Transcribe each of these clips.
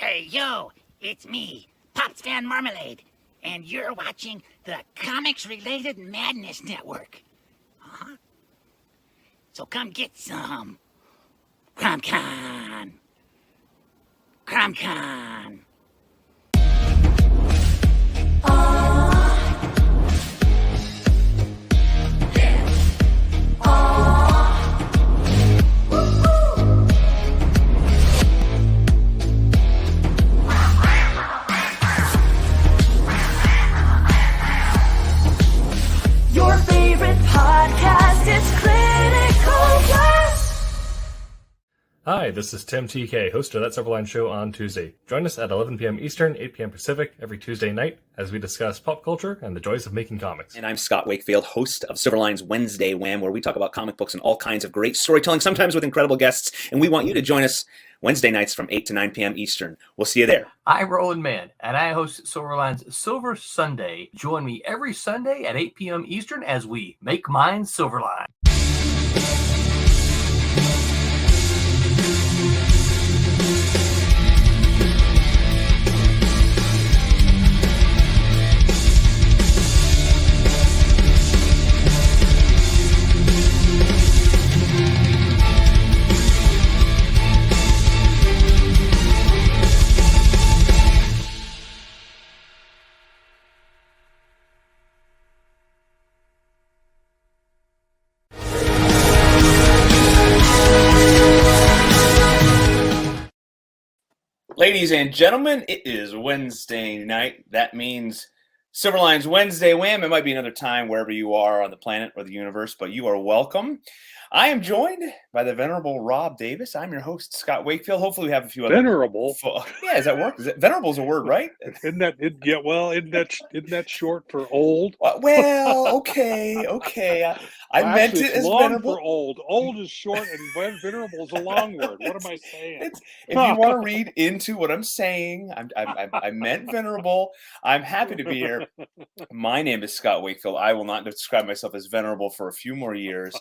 Hey, yo, it's me, Pops Van Marmalade, and you're watching the Comics-Related Madness Network. Uh-huh. So come get some. CromCon. CromCon. Your favorite podcast is Critical Blast. Hi, this is Tim TK, host of That Silverline Show on Tuesday. Join us at 11 p.m. Eastern, 8 p.m. Pacific every Tuesday night as we discuss pop culture and the joys of making comics. And I'm Scott Wakefield, host of Silverline's Wednesday WHAM, where we talk about comic books and all kinds of great storytelling, sometimes with incredible guests. And we want you to join us Wednesday nights from 8 to 9 p.m. Eastern. We'll see you there. I'm Roland Mann, and I host Silverline's Silver Sunday. Join me every Sunday at 8 p.m. Eastern as we make mine Silverline. Ladies and gentlemen, it is Wednesday night. That means Silverline's Wednesday WHAM. It might be another time wherever you are on the planet or the universe, but you are welcome. I am joined by the venerable Rob Davis. I'm your host, Scott Wakefield. Hopefully we have a few other... Venerable? Yeah, does that work? Venerable is a word, right? Isn't that short for old? Well, okay. I meant it as long venerable. for old. Old is short and venerable is a long word. What am I saying? If you want to read into what I'm saying, I meant venerable. I'm happy to be here. My name is Scott Wakefield. I will not describe myself as venerable for a few more years.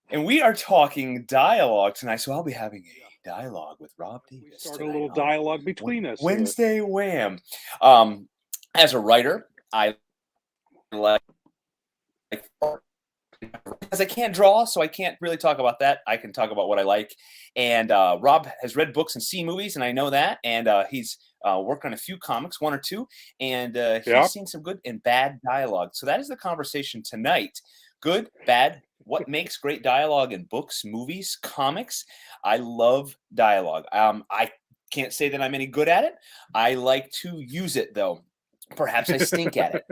And we are talking dialogue tonight, so I'll be having a dialogue with Rob Davis. We start a little dialogue between us. Wednesday WHAM. As a writer, I like, because I can't draw, so I can't really talk about that. I can talk about what I like. And Rob has read books and seen movies, and I know that. And he's worked on a few comics, one or two, and he's seen some good and bad dialogue. So that is the conversation tonight. Good, bad, what makes great dialogue in books, movies, comics? I love dialogue. I can't say that I'm any good at it. I like to use it, though. Perhaps I stink at it.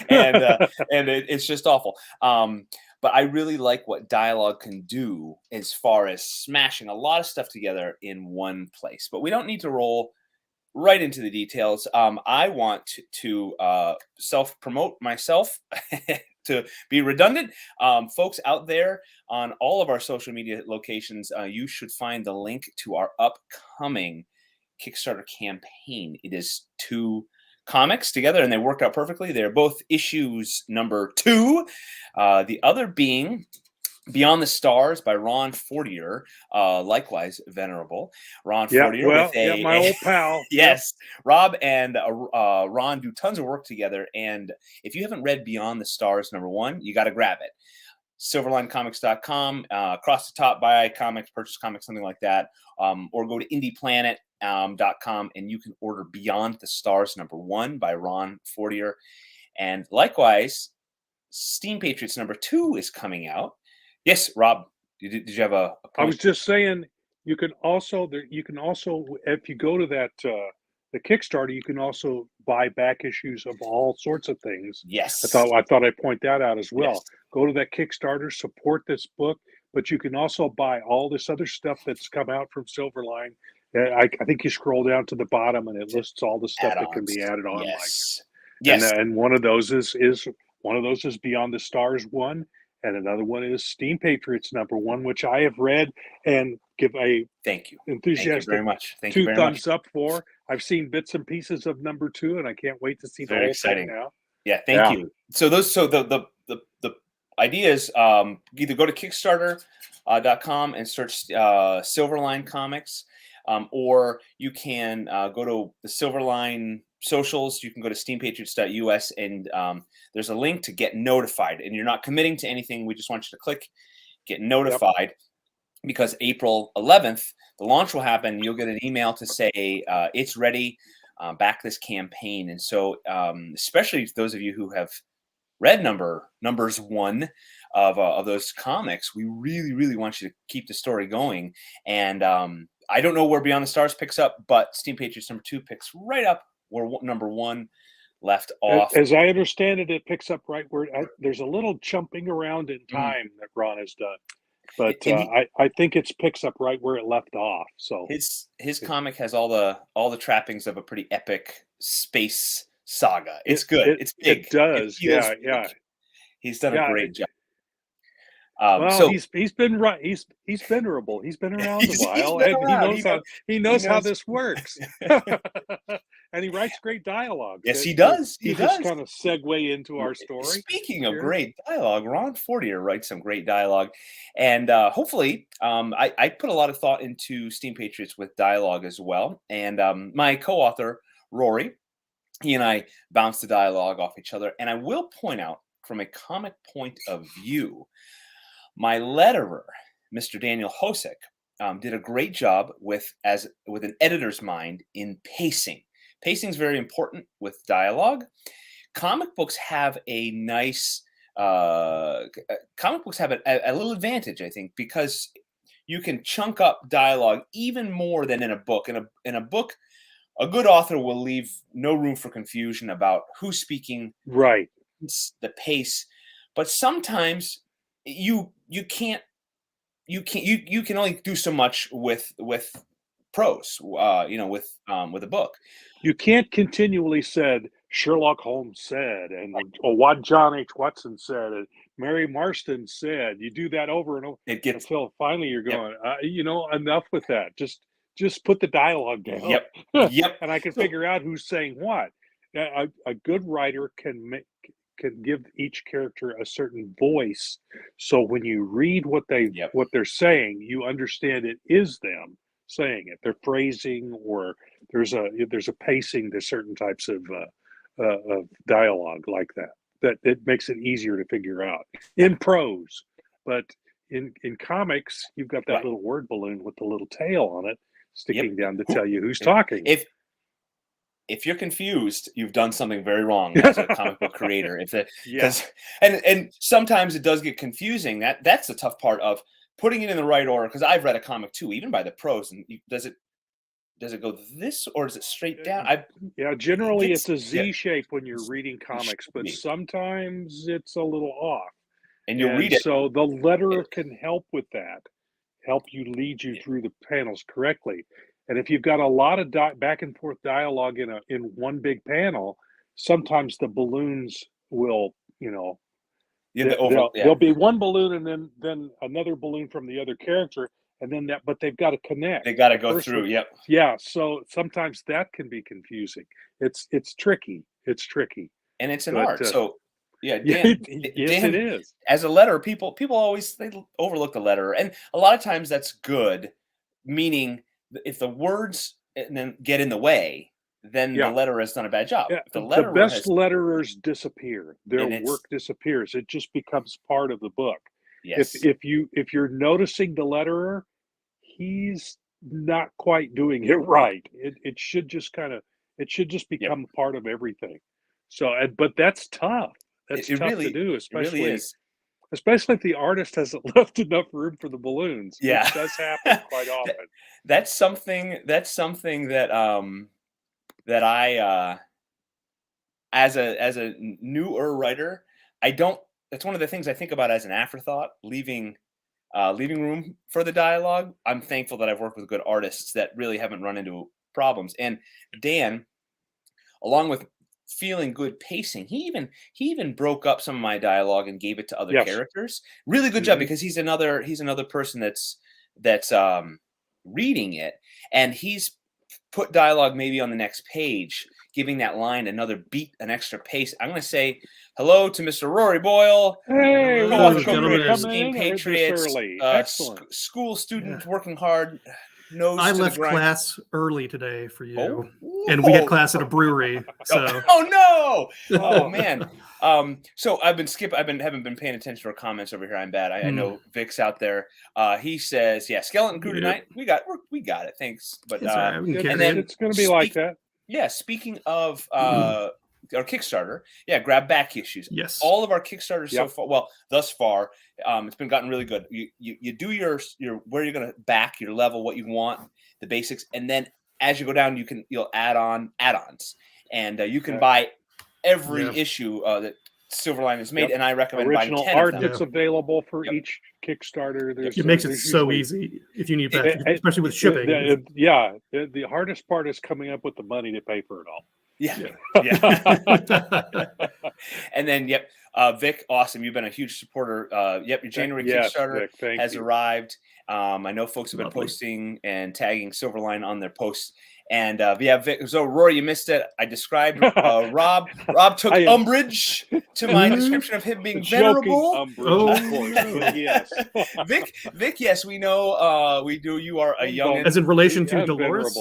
and it's just awful. But I really like what dialogue can do as far as smashing a lot of stuff together in one place. But we don't need to roll right into the details. I want to self-promote myself to be redundant. Folks out there on all of our social media locations, you should find the link to our upcoming Kickstarter campaign. It is 2 comics together, and they work out perfectly. They're both issues number 2. The other being Beyond the Stars by Ron Fortier, likewise venerable. Ron Fortier with my old pal. Yes, Rob and Ron do tons of work together, and if you haven't read Beyond the Stars number 1, you got to grab it. SilverlineComics.com, across the top, buy comics, purchase comics, something like that, or go to IndiePlanet.com and you can order Beyond the Stars number 1 by Ron Fortier, and likewise, Steam Patriots number 2 is coming out. Yes, Rob, did you have a point? I was just saying, you can also, if you go to that the Kickstarter, you can also buy back issues of all sorts of things. Yes, I thought I'd point that out as well. Yes. Go to that Kickstarter, support this book, but you can also buy all this other stuff that's come out from Silverline. I think you scroll down to the bottom and it lists all the stuff that can be added on. Yes, and one of those is Beyond the Stars 1. And another one is Steam Patriots number 1, which I have read and give a thank you enthusiastic very much. Thank 2 you very thumbs much. Up for. I've seen bits and pieces of number 2, and I can't wait to see the Very whole exciting. thing now. Yeah, thank you. So the idea is either go to Kickstarter.com and search Silverline Comics. or you can go to the Silverline socials. You can go to steampatriots.us, and there's a link to get notified. And you're not committing to anything. We just want you to click get notified, because April 11th, the launch will happen. You'll get an email to say it's ready, back this campaign. And so especially those of you who have read numbers 1 of those comics, we really, really want you to keep the story going. And I don't know where Beyond the Stars picks up, but Steam Patriots number 2 picks right up where number 1 left off. As I understand it, it picks up right where there's a little jumping around in time that Ron has done, but I think it picks up right where it left off. So his comic has all the trappings of a pretty epic space saga. It's good. It's big. It does. It yeah. He's done a great job. Well, so he's been right. He's venerable. He's been around a while, been and around. he knows how this works. And he writes great dialogue. Yes, he does. He does. just kind of segue into our story. Speaking of great dialogue, Ron Fortier writes some great dialogue, and hopefully, I put a lot of thought into Steam Patriots with dialogue as well. And my co-author Rory, he and I bounce the dialogue off each other. And I will point out, from a comic point of view, my letterer, Mr. Daniel Hosek, did a great job with an editor's mind in pacing. Pacing is very important with dialogue. Comic books have a nice comic books have a little advantage, I think, because you can chunk up dialogue even more than in a book. In a book, a good author will leave no room for confusion about who's speaking, right, the pace. But sometimes you can only do so much with prose, with a book. You can't continually said Sherlock Holmes said, and what John H. Watson said, and Mary Marston said. You do that over and over until finally you're going, enough with that. Just put the dialogue down. Yep. And I can figure out who's saying what. A good writer can give each character a certain voice, so when you read what they're saying, you understand it is them saying it. They're phrasing, or there's a pacing to certain types of dialogue like that it makes it easier to figure out in prose. But in comics, you've got that little word balloon with the little tail on it sticking down to tell you who's talking. If you're confused, you've done something very wrong as a comic book creator. And sometimes it does get confusing. That's the tough part of putting it in the right order. Because I've read a comic too, even by the prose, and does it go this, or is it straight down? Generally it's a Z shape when you're reading comics, but sometimes it's a little off. And you'll read it. So the letterer can help with that, help you lead you through the panels correctly. And if you've got a lot of back and forth dialogue in one big panel, sometimes the balloons will, there'll be one balloon and then another balloon from the other character, and then but they've got to connect. They got to go through. Yep. Yeah. So sometimes that can be confusing. It's tricky. And it's an art. So Dan, it is. As a letterer, people always they overlook the letterer, and a lot of times that's good, meaning if the words then get in the way, then the letterer has done a bad job. Yeah, the best letterers disappear. Their work disappears. It just becomes part of the book. Yes. If you're noticing the letterer, he's not quite doing it right. It should just become part of everything. So, but that's tough. That's tough to do, especially if the artist hasn't left enough room for the balloons. Yeah, which does happen quite often. That's something that that I as a newer writer, that's one of the things I think about as an afterthought, leaving room for the dialogue. I'm thankful that I've worked with good artists that really haven't run into problems. And Dan, along with feeling good pacing, he even broke up some of my dialogue and gave it to other characters. Really good job, because he's another person that's reading it, and he's put dialogue maybe on the next page, giving that line another beat, an extra pace. I'm going to say hello to Mr. Rory Boyle. Hey, Steam Patriots, Excellent. school student working hard. nose I to left the grind. class early today for you, Oh. and we had class at a brewery. So Oh no! Oh man. So haven't been paying attention to our comments over here. I'm bad. I know Vic's out there. He says, "Yeah, skeleton crew tonight. We got it. Thanks." But It's all right, we can and carry then it. It's going to be like that. Yeah. Speaking of our Kickstarter, grab back issues. Yes. All of our Kickstarters so far. Well, thus far, it's been gotten really good. You do your where you're going to back your level, what you want, the basics, and then as you go down, you'll add on add-ons, and you can buy every issue that Silverline has made, and I recommend original buying 10 art of them. that's available for each Kickstarter. It makes it so easy if you need back, especially with shipping. The hardest part is coming up with the money to pay for it all. And then Vic, awesome, you've been a huge supporter. Your January Kickstarter Vic, has arrived. I know folks have been posting and tagging Silverline on their posts. And Vic, so Rory, you missed it. I described Rob took umbrage to my description of him being venerable. Yes. Vic, yes, we know we do. You are a young, as in relation to Dolores.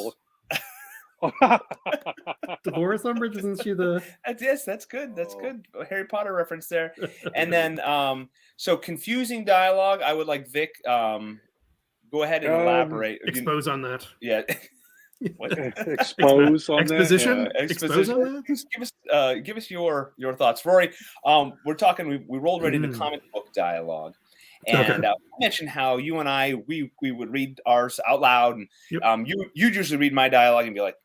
Dolores Umbridge, isn't she the? Yes, that's good. That's good. A Harry Potter reference there. And then, so confusing dialogue. I would like Vic. Go ahead and elaborate. Expose on that. Yeah. What? Expose on exposition? that? Expose on that? Give us your thoughts, Rory. We're talking. We rolled right into comic book dialogue, and I mentioned how you and I we would read ours out loud, and you usually read my dialogue and be like,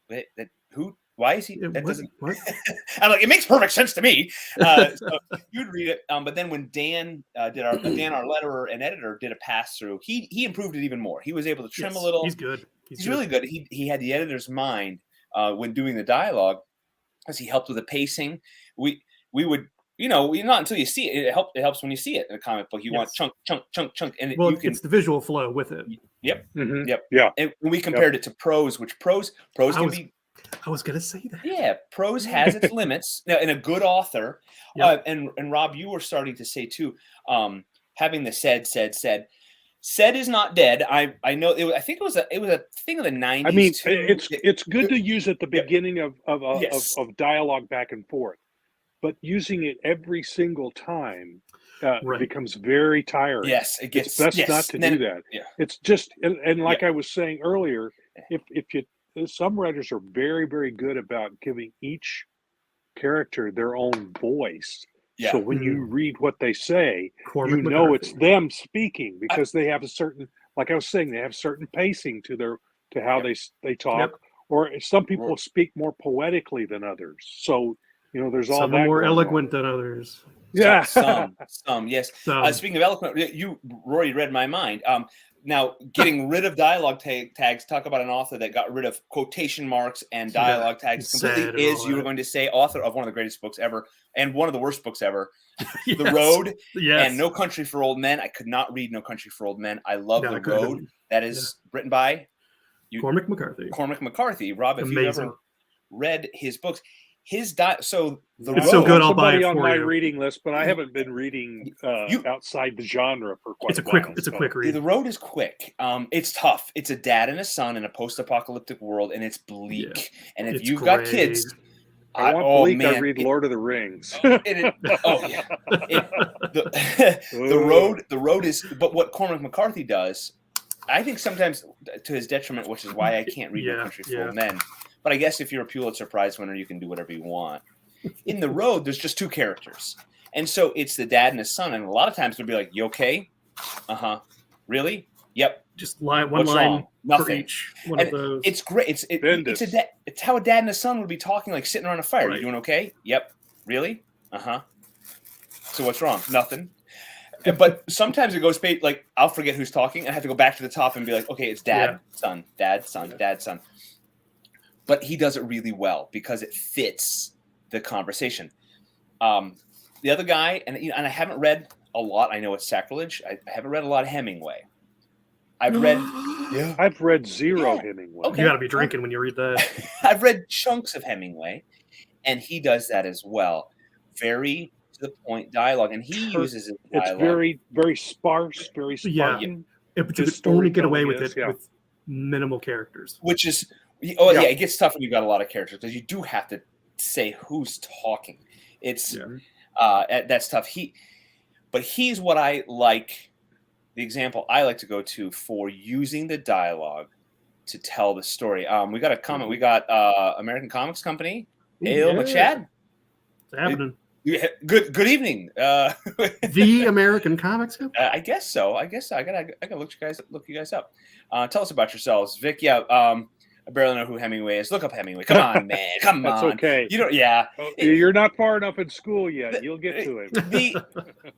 "Wait, who? Why is he? That doesn't." What? I'm like, it makes perfect sense to me. So you'd read it, but then when Dan, our letterer and editor, did a pass through, he improved it even more. He was able to trim a little. He's good. He's really good. He had the editor's mind when doing the dialogue, as he helped with the pacing. We would, not until you see it. It helps when you see it in a comic book. You want chunk, and it's the visual flow with it. Yep. Mm-hmm. Yep. Yeah. And we compared it to prose, which prose can be. I was gonna say that. Yeah, prose has its limits. Now, in a good author, and Rob, you were starting to say too, having the said is not dead. I know. I think it was a thing of the 90s. I mean, too. it's good to use at the beginning of dialogue back and forth, but using it every single time becomes very tiring. Yes, it gets it's best not to do that. Yeah. It's just and like I was saying earlier, some writers are very, very good about giving each character their own voice. Yeah. So when you read what they say, Cormac you know McCarthy. it's them speaking because they have a certain, like I was saying, they have certain pacing to how they talk. Yep. Or some people speak more poetically than others. So there's all some that are more going eloquent on. than others. Yeah, some yes. Some. Speaking of eloquent, Rory read my mind. Now, getting rid of dialogue tags, talk about an author that got rid of quotation marks and dialogue tags completely is, you were going to say, author of one of the greatest books ever and one of the worst books ever, Yes. The Road and No Yes. Country for Old Men. I could not read No Country for Old Men. I love No, The I couldn't. Road. That is written by Cormac McCarthy. Cormac McCarthy. Rob, if you've Amazing. ever read his books, The It's Road, so good, I'll buy it on for my you. reading list, but I haven't been reading outside the genre for quite It's a a quick. while. It's a quick read. The Road is quick. It's tough. It's a dad and a son in a post-apocalyptic world, and it's bleak. And if It's you've got great. kids, I read Lord of the Rings. The road is. But what Cormac McCarthy does, I think sometimes to his detriment, which is why I can't read No Country for Old Men. But I guess if you're a Pulitzer Prize winner, you can do whatever you want. In The Road, there's just two characters, and so it's the dad and his son. And a lot of times they'll be like, "You okay? Really? Yep." Just one What's line wrong? for Nothing. each one And of those. it's great. It's how a dad and a son would be talking, like sitting around a fire. Right. You doing okay? Yep. Really? So what's wrong? Nothing. But sometimes it goes like I'll forget who's talking and I have to go back to the top and be like, okay, it's dad, son, dad, son, dad, son. But he does it really well because it fits the conversation. The other guy, and I haven't read a lot. I know it's sacrilege. I haven't read a lot of Hemingway. I've read zero Hemingway. You got to be drinking when you read that. I've read chunks of Hemingway, and he does that as well. Very to the point dialogue, and he uses his dialogue. It's very, very sparse, very Spartan. But you could only get away with it minimal characters. Which is, it gets tough when you've got a lot of characters because you do have to say who's talking. It's that's tough. But he's what I like. The example I like to go to for using the dialogue to tell the story. We got a comment. We got American Comics Company. Hail Chad. It's happening. Good evening. The American Comics Company. I guess so. I gotta look you guys up. Tell us about yourselves, Vic. I barely know who Hemingway is. Look up Hemingway. Come on, man. Come That's on. okay. You don't. Yeah. You're not far enough in school yet. You'll get to it.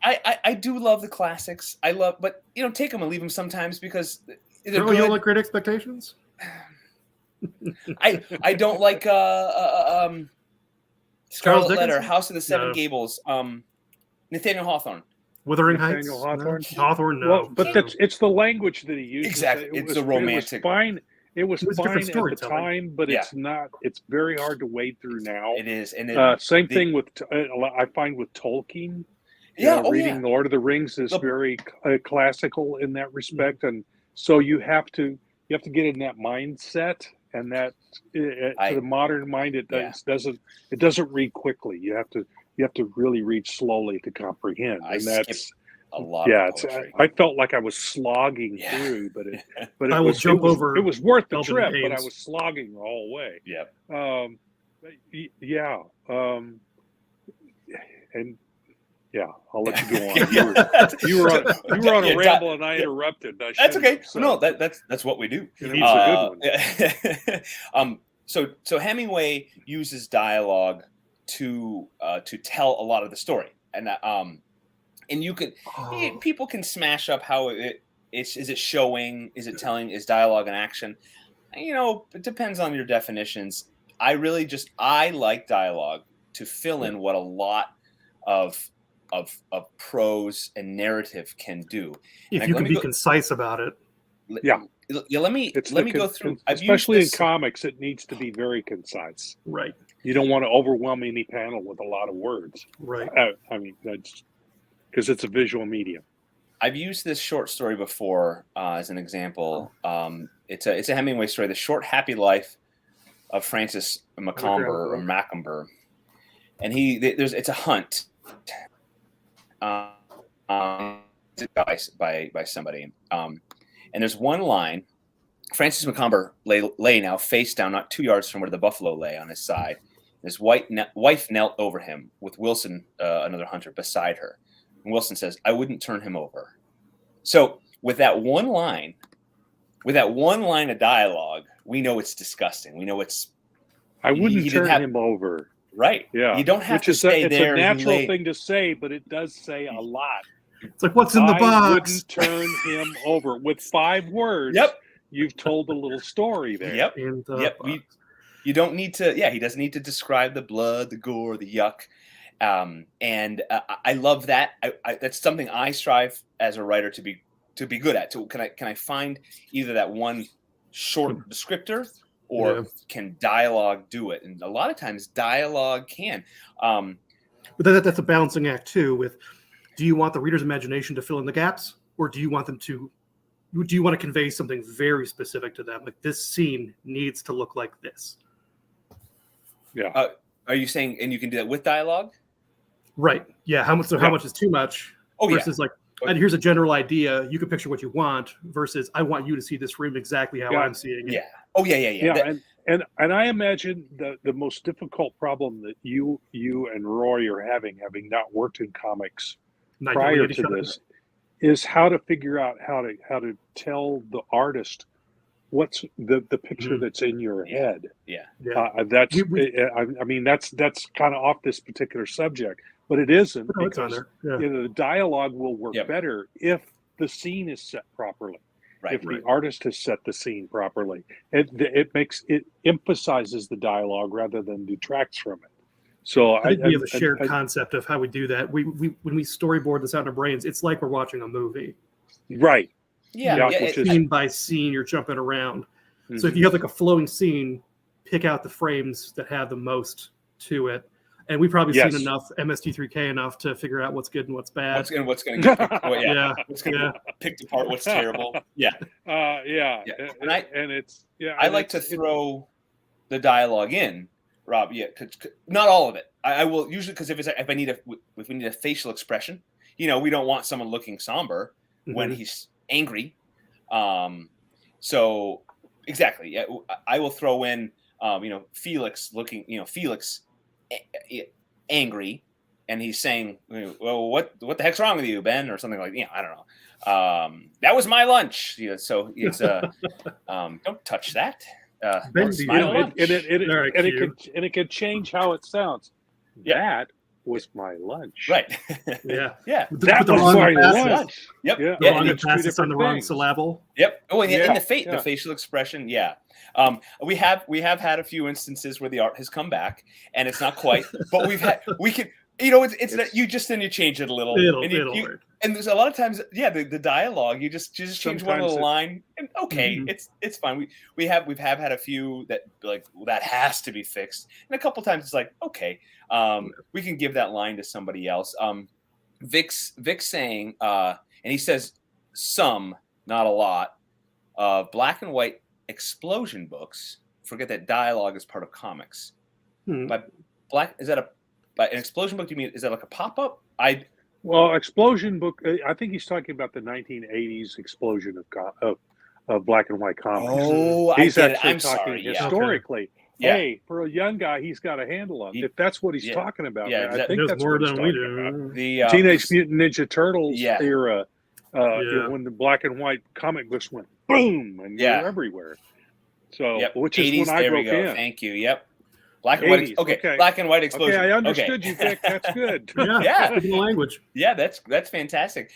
I do love the classics. But take them and leave them sometimes because they're You good. don't like Great Expectations? I don't like Scarlet Letter, House of the Seven Gables, Nathaniel Hawthorne. Wuthering Nathaniel Heights? Hawthorne? No. Hawthorne, no. Well, but it's the language that he uses. Exactly. It's the romantic. It was fine at the storytelling. time, but it's not. It's very hard to wade through now. It is, and same thing with I find with Tolkien. Reading The Lord of the Rings is very classical in that respect, and so you have to get in that mindset, and that to the modern mind it doesn't read quickly. You have to really read slowly to comprehend, and that's. A lot. Yeah, I felt like I was slogging through, but it was worth the trip. But I was slogging the whole way. Yeah. I'll let you go on. You were on a ramble, and I interrupted. That's okay. So. No, that's what we do. It's a good one. So Hemingway uses dialogue to tell a lot of the story, and you could people can smash up how is it showing, is it telling, is dialogue and action. It depends on your definitions. I like dialogue to fill in what a lot of prose and narrative can do. If you can be concise about it. Yeah. Let me go through. Especially in comics, it needs to be very concise. Right. You don't want to overwhelm any panel with a lot of words. Right. That's because it's a visual medium. I've used this short story before as an example. It's a Hemingway story, The Short Happy Life of Francis Macomber, and it's a hunt by somebody, and there's one line. Francis Macomber lay now face down, not 2 yards from where the buffalo lay on his side. His wife knelt over him with Wilson, another hunter, beside her. And Wilson says, "I wouldn't turn him over." So with that one line of dialogue, we know it's disgusting. We know it's. I wouldn't turn him over. Right. Yeah. You don't have to stay there. It's a natural thing to say, but it does say a lot. It's like, what's in the box? I wouldn't turn him over. With 5 words, you've told a little story there. Yep. You don't need to. Yeah, he doesn't need to describe the blood, the gore, the yuck. I love that. That's something I strive as a writer to be good at. So can I find either that one short descriptor or can dialogue do it? And a lot of times dialogue can. But that's a balancing act too. With, do you want the reader's imagination to fill in the gaps, or do you want to convey something very specific to them? Like, this scene needs to look like this. Yeah. Are you saying, and you can do that with dialogue? Right. Yeah. How much is too much? Versus here's a general idea. You can picture what you want versus I want you to see this room exactly how I'm seeing it. Yeah. Oh, yeah. And I imagine the most difficult problem that you and Roy are having not worked in comics prior to this, is how to figure out how to tell the artist what's the picture that's in your head. That's kind of off this particular subject, but it isn't, because the dialogue will work better if the scene is set properly. If the artist has set the scene properly, it emphasizes the dialogue rather than detracts from it. So I think we have a shared concept of how we do that. We when we storyboard this out in our brains, it's like we're watching a movie. Right. Scene by scene, you're jumping around. Mm-hmm. So if you have like a flowing scene, pick out the frames that have the most to it. And we've probably Yes. seen enough MST3K enough to figure out what's good and what's bad. What's going to get picked, Yeah. what's going to get picked apart, what's terrible. Yeah. Yeah. And it's I like to throw the dialogue in, Rob. Yeah, not all of it. I will usually, because if we need a facial expression, we don't want someone looking somber when he's angry. So exactly, yeah, I will throw in, Felix looking, Felix angry, and he's saying, well, what the heck's wrong with you, Ben, or something like, I don't know. That was my lunch. So it's don't touch that. It can change how it sounds. Yeah. That was my lunch. Right. Yeah. Yeah. That was my lunch. Yep. Yeah. The wrong it's two emphasis on the different wrong things. syllable. Yep. Oh, and Yeah, the facial expression. Yeah. We have had a few instances where the art has come back, and it's not quite, but we can. It's that you change it a little. It'll work. And there's a lot of times, the dialogue, you just change one little line, and okay, it's fine. We've had a few that that has to be fixed, and a couple times it's like, okay, we can give that line to somebody else. Vic's saying, and he says some, not a lot, of black and white explosion books. Forget that dialogue is part of comics. But an explosion book? Do you mean, is that like a pop up? Well, explosion book. I think he's talking about the 1980s explosion of black and white comics. Oh, he's I get actually it. I'm talking sorry. Yeah. historically. Yeah. Hey, for a young guy, he's got a handle on it. If that's what he's talking about, Yeah, I think that's more what he's than we talking do. about. The Teenage Mutant Ninja Turtles era, Yeah. when the black and white comic books went boom and Yeah. were everywhere. So, Yep. which is 80s, when I there we broke go. in. Thank you. Yep. Black and white. 80s, Okay. Black and white explosion. Okay, I understood you, Vic. That's good. Yeah. Speaking the language. Yeah, that's fantastic.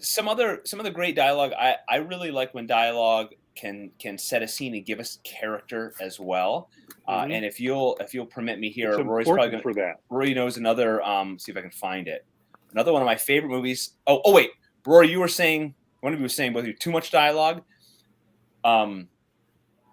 Some other great dialogue. I really like when dialogue can set a scene and give us character as well. And if you'll permit me here, It's Rory's probably important for that. Rory knows another. See if I can find it. Another one of my favorite movies. Oh wait, Rory, you were saying, one of you was saying, both of you, too much dialogue. Quentin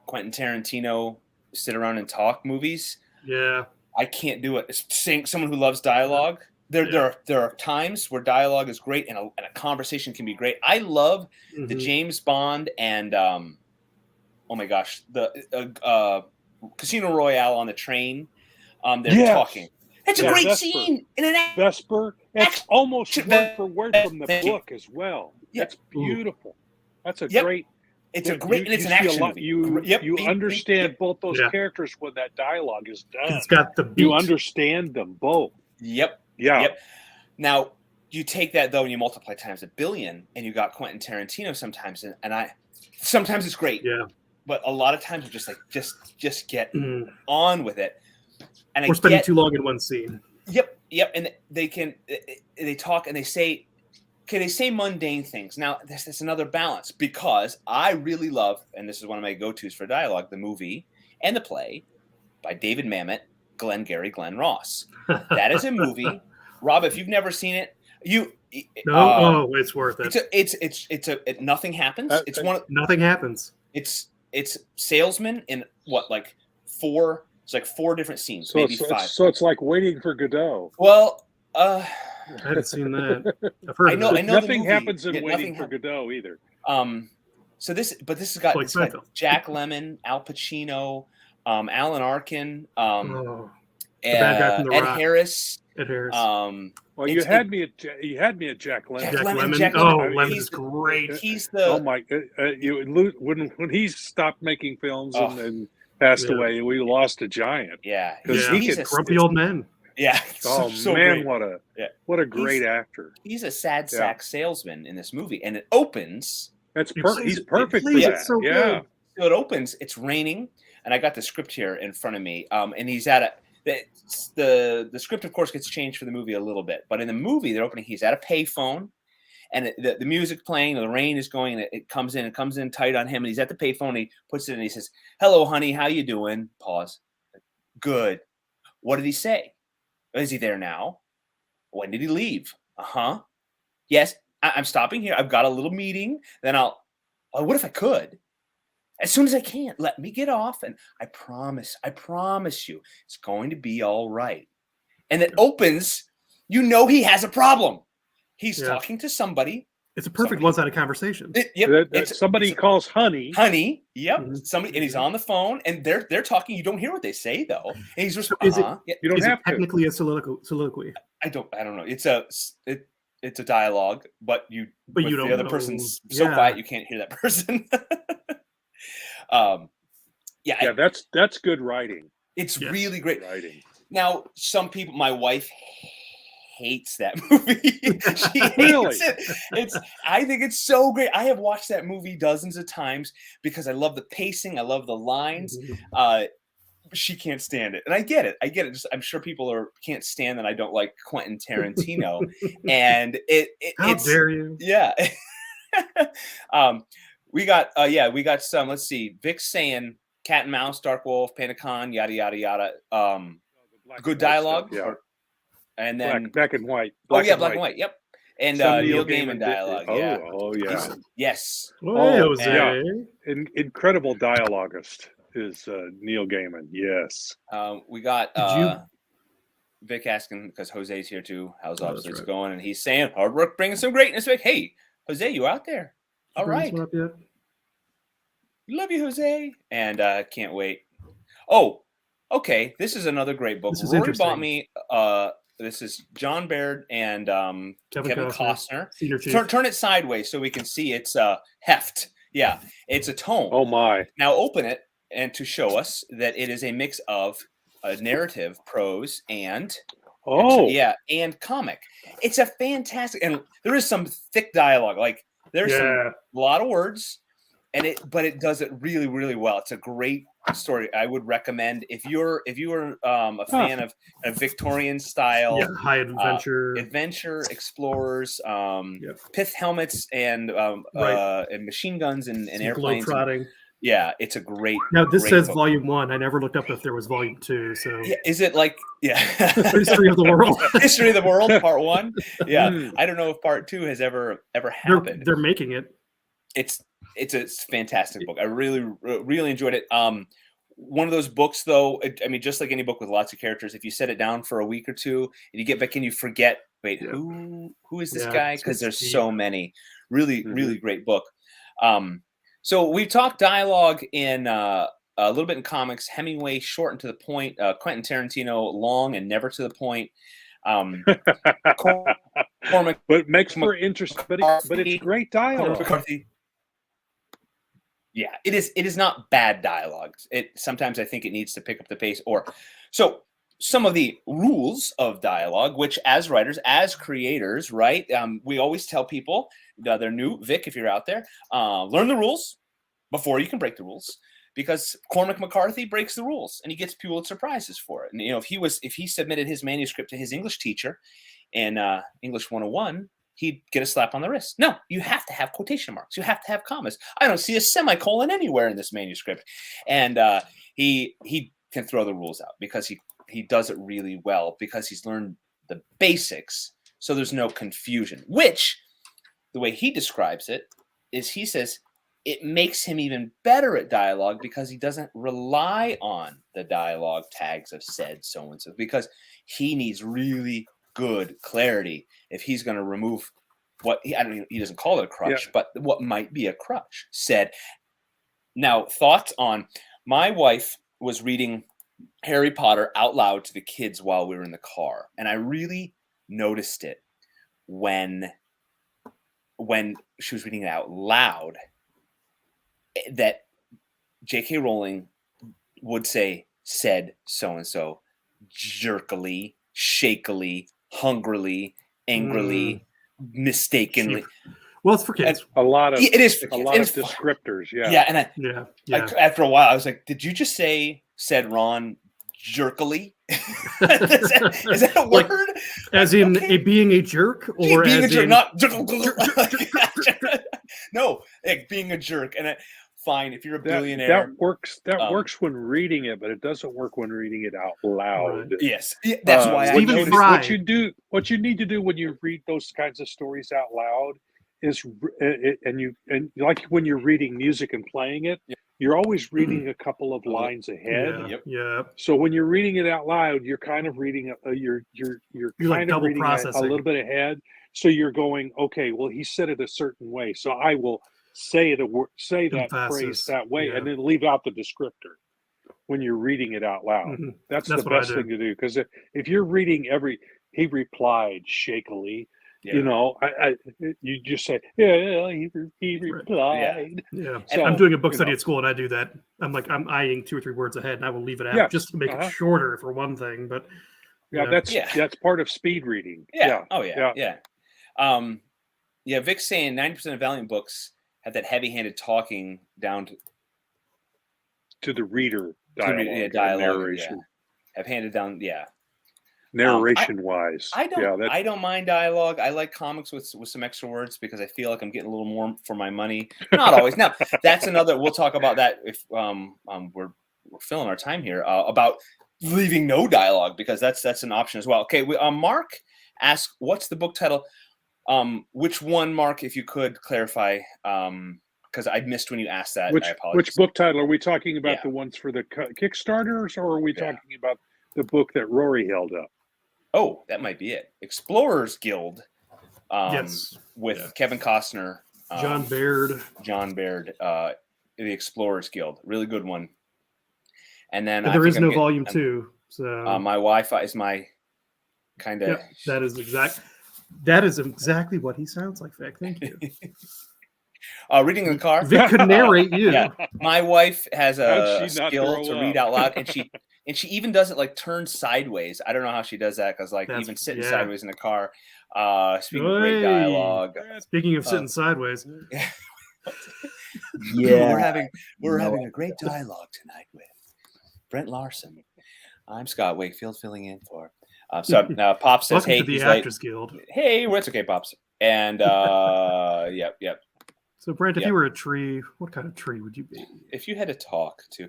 Tarantino sit around and talk movies. Yeah. I can't do it. Saying someone who loves dialogue. There are times where dialogue is great and a conversation can be great. I love the James Bond and oh my gosh, the Casino Royale on the train. They're talking. It's a great scene in an Vesper. It's almost word for word from the book as well. Yeah. That's beautiful. That's a Yep. great. It's a great, and it's an action movie. You understand both those characters when that dialogue is done. It's got the beat. You understand them both. Yep. Yeah. Yep. Now you take that though, and you multiply times 1,000,000,000, and you got Quentin Tarantino sometimes, and sometimes it's great. Yeah. But a lot of times, you're just like, just get on with it. And We're spending too long in one scene. Yep. And they talk and they say, okay, they say mundane things. Now, there's another balance, because I really love, and this is one of my go-tos for dialogue, the movie and the play by David Mamet, Glenn Ross. That is a movie. Rob, if you've never seen it, it's worth it. Nothing happens. Nothing happens. It's salesman in like four different scenes, So maybe it's, 5. So it's like Waiting for Godot. Well, I haven't seen that. I've heard I know nothing happens in Waiting for Godot either. So this has got, Like it's got Jack Lemmon, Al Pacino, Alan Arkin, the bad guy from The Ed Rock. Harris. Ed Harris. Well, you had me at Jack Lemmon. Jack Lemmon. Jack Oh, Lemmon. Lemmon He's is great. He's the Oh my! When he stopped making films and passed away, we lost a giant. Yeah, he's a grumpy old man. Yeah. Oh so man, great. what a great actor. He's a sad sack salesman in this movie, and it opens. He's perfect for plays that. it so yeah. good. So it opens. It's raining, and I got the script here in front of me. And he's at the script, of course, gets changed for the movie a little bit, but in the movie, they're opening. He's at a payphone, and the music playing, the rain is going, and it comes in tight on him, and he's at the payphone. And he puts it in. And he says, "Hello, honey, how you doing?" Pause. Good. What did he say? Is he there now? When did he leave? Yes, I'm stopping here. I've got a little meeting. Then what if I could? as soon as I can. Let me get off, and I promise you, it's going to be all right. And it opens. You know he has a problem. He's talking to somebody. It's a perfect one-sided conversation. Somebody calls honey. Honey. Yep. Somebody, and he's on the phone, and they're talking. You don't hear what they say though. And he's just. You don't is have it technically a soliloquy. I don't know. It's a dialogue, but you don't. The other person's so quiet you can't hear that person. That's good writing. It's really great writing. Now, some people, my wife hates that movie. She hates it. I think it's so great. I have watched that movie dozens of times because I love the pacing. I love the lines. She can't stand it, and I get it. Just, I'm sure people can't stand that I don't like Quentin Tarantino, and How dare you? Yeah. We got some. Let's see. Vic's saying Cat and Mouse, Dark Wolf, Pantacon, yada yada yada. Good dialogue. Stuff, and then black and white. Black and white. Yep. And Neil Gaiman dialogue. Yes. Incredible dialoguist is Neil Gaiman. Yes. We got Vic asking, because Jose's here too, how's Obsolete going? And he's saying, hard work bringing some greatness. Vic, hey, Jose, you out there? All right. Love you, Jose. And can't wait. Oh, okay. This is another great book. Rory bought me. This is John Baird and Kevin Costner. Turn it sideways so we can see its heft. Yeah, it's a tome. Oh my! Now open it and to show us that it is a mix of narrative, prose, and and comic. It's a fantastic, and there is some thick dialogue. Like there's a lot of words, but it does it really, really well. It's a great story. I would recommend if you're a fan of a Victorian style, high adventure, explorers, pith helmets, and machine guns and airplanes. Yeah, it's a great. Now this great says book. Volume 1. I never looked up if there was Volume 2. So is it like History of the World? History of the World Part 1? Yeah, I don't know if Part 2 has ever happened. They're making it. It's a fantastic book. I really enjoyed it. One of those books, though. I mean, just like any book with lots of characters, if you set it down for a week or two and you get back and you forget, who is this guy? Because there's so many. Really, really great book. So we've talked dialogue in a little bit in comics. Hemingway, short and to the point. Quentin Tarantino, long and never to the point. Cormac, but it makes more interesting. But it's great dialogue. McCarthy. Yeah, it is. It is not bad dialogue. Sometimes I think it needs to pick up the pace. So some of the rules of dialogue, which as writers, as creators, right? We always tell people they're new. Vic, if you're out there, learn the rules before you can break the rules. Because Cormac McCarthy breaks the rules and he gets Pulitzer Prizes for it. And if he submitted his manuscript to his English teacher in English 101, he'd get a slap on the wrist. No, you have to have quotation marks. You have to have commas. I don't see a semicolon anywhere in this manuscript. And he can throw the rules out because he does it really well because he's learned the basics. So there's no confusion, which the way he describes it is he says it makes him even better at dialogue because he doesn't rely on the dialogue tags of said so-and-so because he needs really good clarity if he's going to remove what he doesn't call it a crutch, but what might be a crutch said. Now, thoughts on my wife was reading Harry Potter out loud to the kids while we were in the car. And I really noticed it when she was reading it out loud that J.K. Rowling would say, said so-and-so jerkily, shakily, hungrily, angrily, mistakenly. Well, it's for kids. A lot of descriptors. Yeah. And after a while, I was like, "Did you just say?" Said Ron jerkily. is that a word? Like, as in being a jerk, or being as a jerk, in... not no, like being a jerk. And fine, if you're a billionaire, that works. That works when reading it, but it doesn't work when reading it out loud. Right. Yes, that's why what you need to do when you read those kinds of stories out loud is, and like when you're reading music and playing it, you're always reading a couple of lines ahead. Yeah. Yeah. So when you're reading it out loud, you're kind of reading, you're like kind of double reading a processing. little bit ahead. So you're going, okay, well, he said it a certain way, so I will say that phrase Emphasis. that way, Yeah. and then leave out the descriptor when you're reading it out loud. Mhm. That's That's the what I best do. thing to do, because if you're reading he replied shakily. Yeah. You know, you just say, yeah, he replied. Yeah. So, I'm doing a book you study know. at school, and I do that. I'm eyeing 2 or 3 words ahead, and I will leave it out Yes. just to make it shorter for one thing. But Yeah, that's part of speed reading. Yeah. Oh yeah. Yeah. Vic's saying 90% of Valiant books have that heavy-handed talking down to the reader dialogue, and dialogue, narration. Have handed down, Narration wise, I don't mind dialogue. I like comics with some extra words because I feel like I'm getting a little more for my money. Not always. Now that's another. We'll talk about that if we're filling our time here about leaving no dialogue, because that's an option as well. Okay, Mark asked, "What's the book title?" Which one, Mark? If you could clarify, because I missed when you asked that. I apologize. Which book title are we talking about? The ones for the Kickstarters, or are we talking about the book that Rory held up? Oh, that might be it. Explorers Guild. Yes. With Kevin Costner, John Baird, the Explorers Guild, really good one. And then there is no volume 2. So my Wi-Fi is my kind of. Yep, that is exactly what he sounds like, Vic. Thank you. Reading in the car. Vic could narrate you. Yeah. My wife has a skill to read out loud, and she even does it like turned sideways. I don't know how she does that, because even sitting sideways in the car. Speaking of great dialogue. Speaking of sitting sideways. Yeah, we're having a great dialogue tonight with Brent Larson. I'm Scott Wakefield filling in for. So now Pop says, Welcome "Hey, to the he's Actors late. Guild." Hey, it's okay, Pops. And yep. So Brent, if you were a tree, what kind of tree would you be? If you had to talk to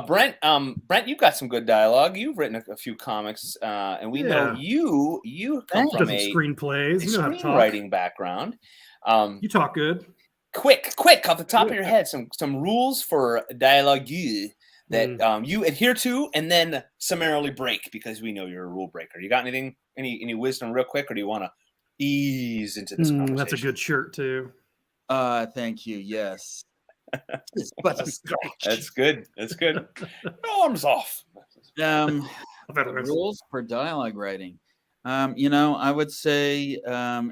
Brent, you've got some good dialogue. You've written a few comics, and we know you come from a screenplays, screenwriting background. You talk good. Quick, off the top of your head, some rules for dialogue that you adhere to and then summarily break, because we know you're a rule breaker. You got anything, any wisdom real quick, or do you want to ease into this conversation? That's a good shirt too. Thank you. Yes. That's good. Arms off. Rules for dialogue writing. I would say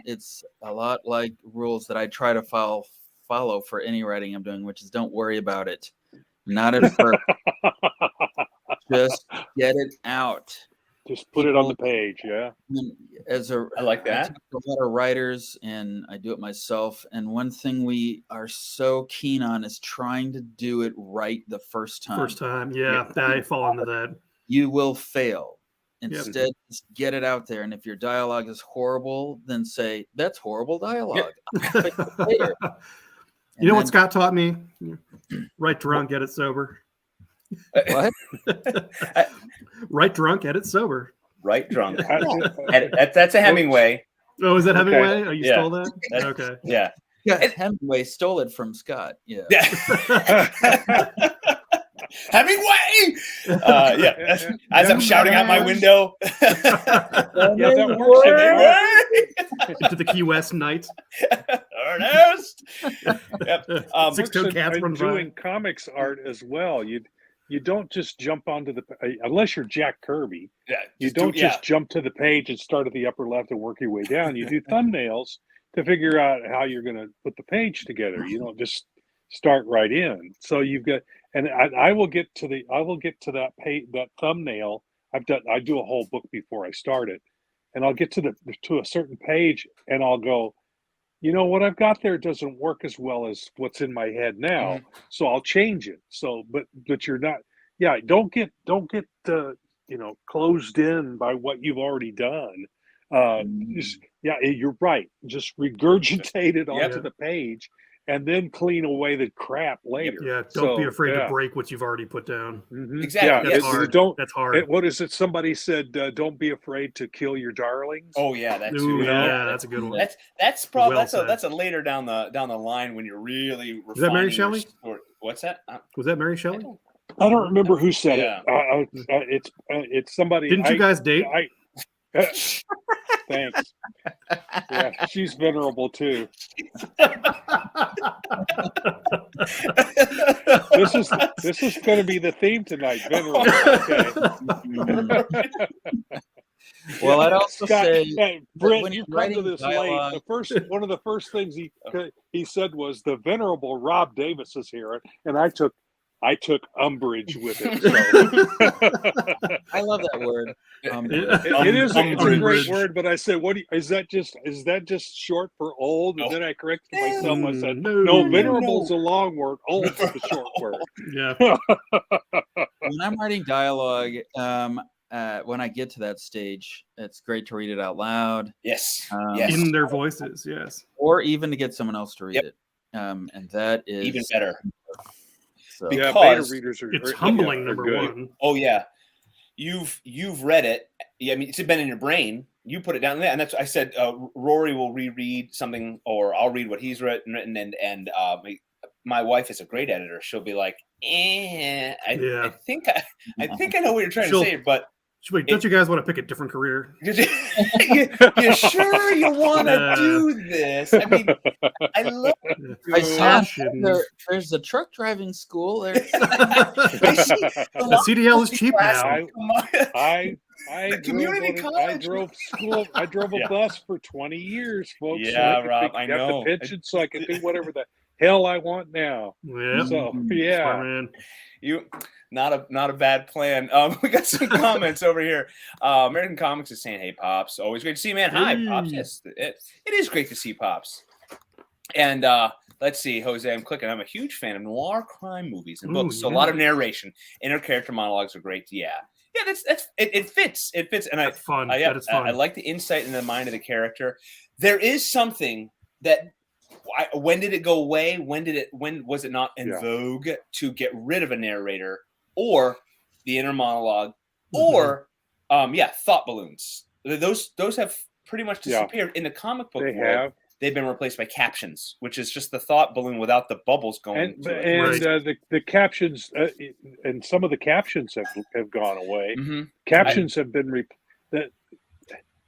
it's a lot like rules that I try to follow for any writing I'm doing, which is don't worry about it. Not at first. Just get it out. Just put it on the page, yeah. I like that. I talk to a lot of writers, and I do it myself. And one thing we are so keen on is trying to do it right the first time. Yeah. I fall into that. You will fail. Instead, just get it out there. And if your dialogue is horrible, then say, that's horrible dialogue. You know what Scott taught me? Write drunk, edit sober. What? Write drunk, edit sober. Write drunk. That's a Hemingway. Oh, is that Hemingway? Oh, you stole that? Okay. Yeah. Hemingway stole it from Scott. Yeah. Hemingway. As I'm shouting out my window. That works. Into the Key West night. Ernest. Yep. Six-toed cats run doing comics art as well. You don't just jump onto unless you're Jack Kirby. Yeah, you don't just jump to the page and start at the upper left and work your way down. You do thumbnails to figure out how you're going to put the page together. You don't just start right in. So you've got, and I will get to that page, that thumbnail. I do a whole book before I start it, and I'll get to a certain page, and I'll go, you know, what I've got there doesn't work as well as what's in my head now. So I'll change it. So, but you're not, don't get closed in by what you've already done. You're right. Just regurgitate it onto the page and then clean away the crap later. Yeah, don't be So, afraid yeah. to break what you've already put down. Mhm. Exactly. Yeah, That's Yes. hard. don't. That's hard. What is it? Somebody said, "Don't be afraid to kill your darlings." Oh yeah, that too. Ooh, know? yeah, that's a good one. That's probably Well said. that's a later down the line when you're really refining that Mary your Shelley? story. What's that? Was that Mary Shelley? I don't remember who said Yeah. it. It's somebody. Didn't you guys date? Thanks. Yeah, she's venerable too. This is going to be the theme tonight. Venerable. Okay. Well, I'd also Scott, say, Brett, when you you're come to writing this dialogue- late. One of the first things he said was the venerable Rob Davis is here, and I took umbrage with it. So. I love that word. It is a great umbrage. word, but I said, "What is that? Is that just short for old?" And then I corrected myself. I said, "No, venerable's a long word. Old is the short word." Yeah. When I'm writing dialogue, when I get to that stage, it's great to read it out loud. Yes. Yes. In their voices, yes. Or even to get someone else to read it. And that is Even better. So. Yeah, Because beta readers are. It's are- humbling, are number good. one. Oh yeah, you've read it. Yeah, I mean it's been in your brain. You put it down there, and that's I said. Rory will reread something, or I'll read what he's written, and my wife is a great editor. She'll be like, I think I know what you're trying to say, but Wait, don't you guys want to pick a different career? you sure you want to do this? I mean, I love. I saw Passion. there's a truck driving school. I There's see The CDL is cheap now. I drove a bus for 20 years, folks. Yeah, so Rob, I got know. the pension, so I can do whatever the hell I want now. Yep. So Smart yeah, man. You not a bad plan. We got some comments over here. American Comics is saying, "Hey, Pops, always great to see you, man." Hi, Pops. Yes, it is great to see Pops. And let's see, Jose. I'm clicking. I'm a huge fan of noir crime movies and books. So a lot of narration, inner character monologues are great. Yeah. It fits. It fits, and That's fun. that is fun. I like the insight in the mind of the character. There is something that. When did it go away? When was it not in vogue to get rid of a narrator or the inner monologue or thought balloons? Those have pretty much disappeared in the comic book world. They've been replaced by captions, which is just the thought balloon without the bubbles going. The captions and some of the captions have gone away. Mm-hmm. Captions have been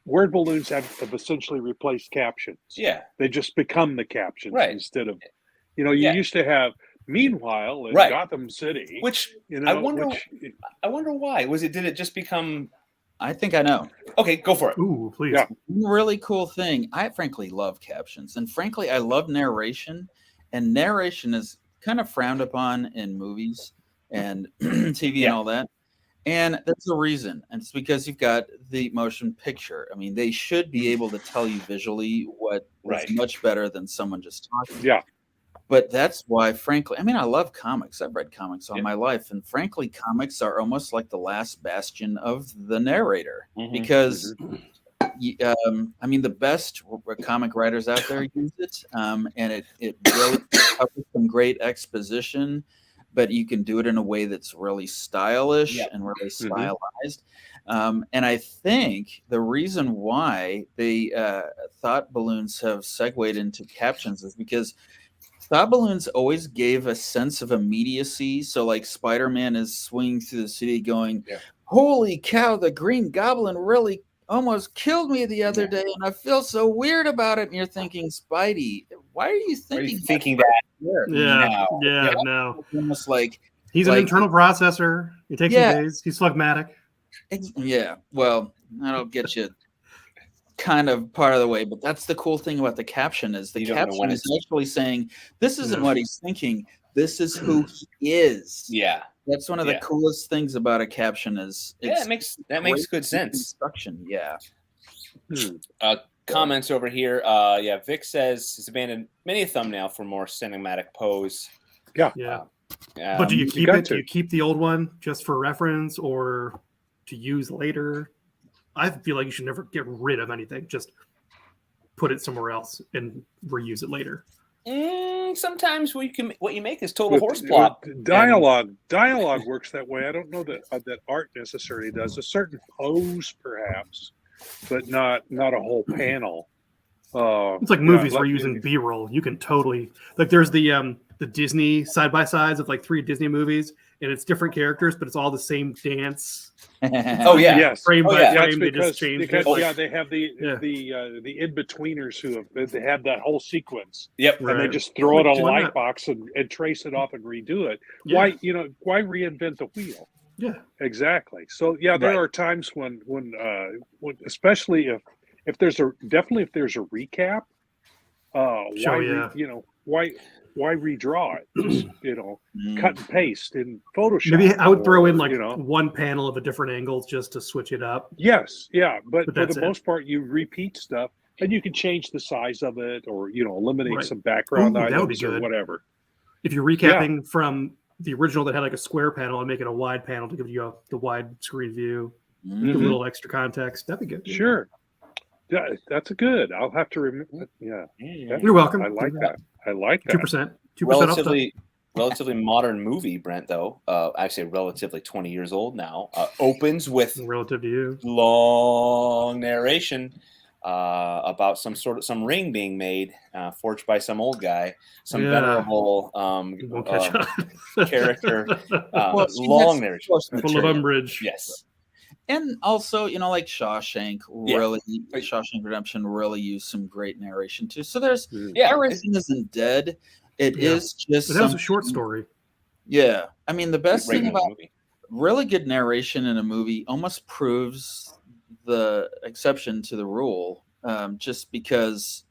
word balloons have essentially replaced captions. Yeah. They just become the captions instead of, you used to have, meanwhile, in Gotham City. Which, I wonder why. Did it just become... I think I know. Okay, go for it. Ooh, please. Yeah. Really cool thing. I frankly love captions. And frankly, I love narration. And narration is kind of frowned upon in movies and TV and all that. And there's a reason. And it's because you've got the motion picture. I mean, they should be able to tell you visually what is much better than someone just talking. Yeah. But that's why, frankly, I mean, I love comics. I've read comics all my life. And frankly, comics are almost like the last bastion of the narrator. Because, I mean, the best comic writers out there use it. And it really covers some great exposition. But you can do it in a way that's really stylish and really stylized. And I think the reason why the thought balloons have segued into captions is because thought balloons always gave a sense of immediacy. So like Spider-Man is swinging through the city going, holy cow, the Green Goblin really almost killed me the other day, and I feel so weird about it. And you're thinking, Spidey, why are you thinking that? No. Almost like he's an internal processor. It takes some days. He's phlegmatic. Yeah. Well, that'll get you kind of part of the way, but that's the cool thing about the caption is the caption is actually saying this isn't what he's thinking. This is who he is. Yeah. That's one of the coolest things about a caption is that makes good sense. Instruction. Yeah. Comments over here. Vic says he's abandoned many a thumbnail for more cinematic pose. Yeah. But do you keep it? Do you keep the old one just for reference or to use later? I feel like you should never get rid of anything. Just put it somewhere else and reuse it later. Sometimes what you make is total horse plot. Dialogue works that way. I don't know that art necessarily does. A certain pose, perhaps, but not a whole panel. It's like movies where using B-roll. You can totally there's the Disney side by sides of like 3 Disney movies, and it's different characters, but it's all the same dance. Oh yeah, yes. Frame by frame, they because just change it. they have the in-betweeners who have that whole sequence. Yep, and they just throw it on a light box and trace it off and redo it. Yeah. Why reinvent the wheel? Yeah, exactly. So there are times when especially if there's a recap, why redraw it? Just cut and paste in Photoshop. Maybe I would throw in one panel of a different angle just to switch it up. Yes, yeah, but for the most part, you repeat stuff, and you can change the size of it, or eliminate some background items or whatever. If you're recapping from the original that had like a square panel and make it a wide panel to give you the wide screen view, give a little extra context, that'd be good. Sure. Yeah, that's good. I'll have to remember. Yeah, you're welcome. I like that. 2%. 2% relatively modern movie, Brent. Though I say relatively 20 years old now. Opens with relative to you long narration about some ring being made, forged by some old guy, some venerable character. Long narration, full of umbrage. Yes. And also, like Shawshank Shawshank Redemption really used some great narration too. So there's everything isn't dead. It is just that was a short story. Yeah. I mean, the best thing about really good narration in a movie almost proves the exception to the rule. Just because